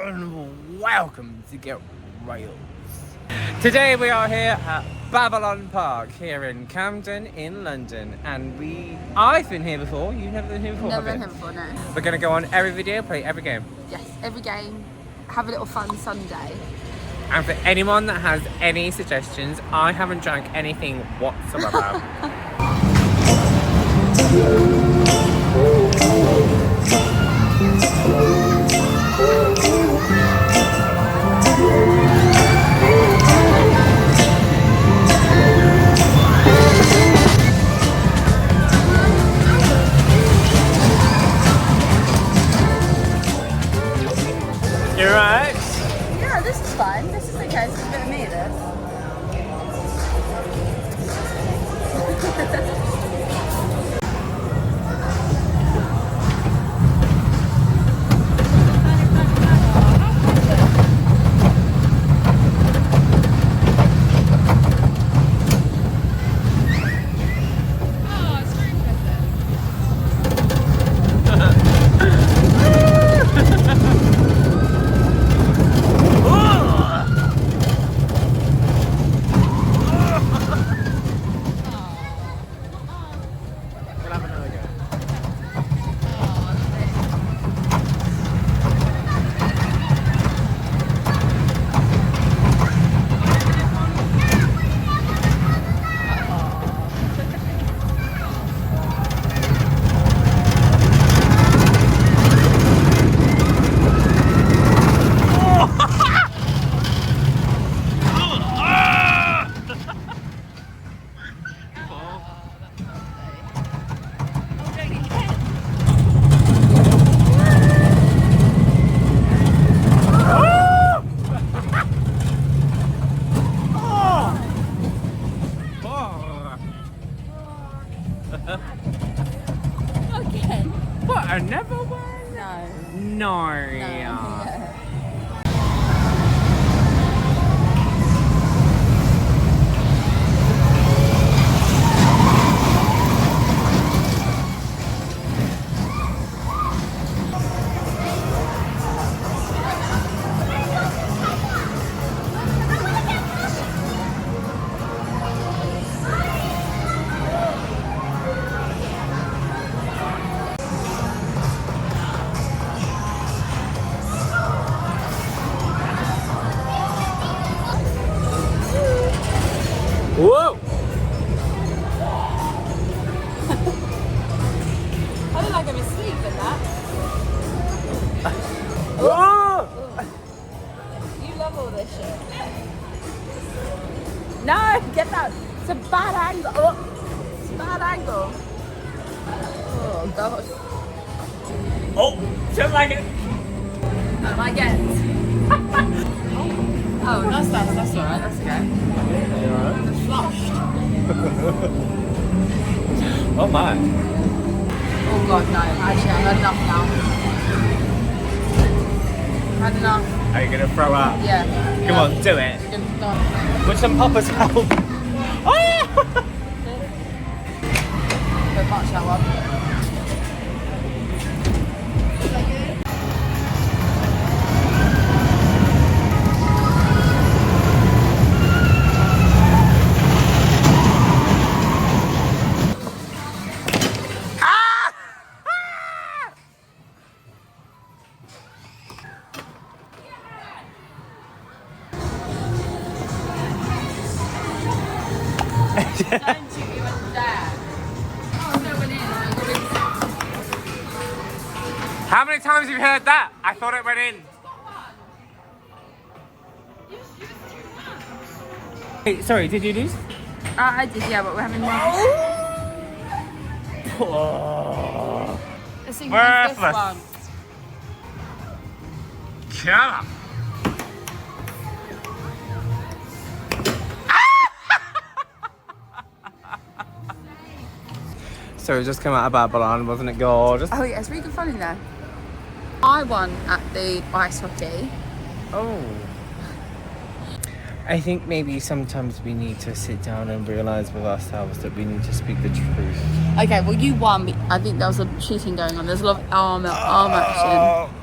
and welcome to Get Rails. Today we are here at Babylon Park here in Camden in London, and I've been here before. You've never been here before? Never been here before, no. We're going to go on every video, play every game. Yes, every game, have a little fun Sunday. And for anyone that has any suggestions, I haven't drank anything whatsoever. You're right. Yeah, this is fine. This is okay. This is a bit of me, this. Again? What, another one? No. No. Whoa! I don't like I'm asleep in that. Whoa! You love all this shit. No, get that. It's a bad angle. Oh, it's a bad angle. Oh, God. Oh, just like it. Not like it. Oh, that's alright, that's okay. It's flushed. Oh my. Oh God, no. Actually, I've had enough now. I've had enough. Are you gonna throw up? Yeah. Come on, do it. No. With some poppers help. Oh yeah! Bit much that one. Don't you even dare. Oh, no one in. How many times have you heard that? I thought it went in. Hey, sorry, did you lose? I did, yeah, but we're having one. Oh. Let's see who Worthless. this one. Come on. So we just came out of Babylon, wasn't it gorgeous? Oh yeah, it's really good fun in there. I won at the ice hockey. Oh. I think maybe sometimes we need to sit down and realise with ourselves that we need to speak the truth. Okay, well you won, but I think there was a cheating going on. There's a lot of arm action.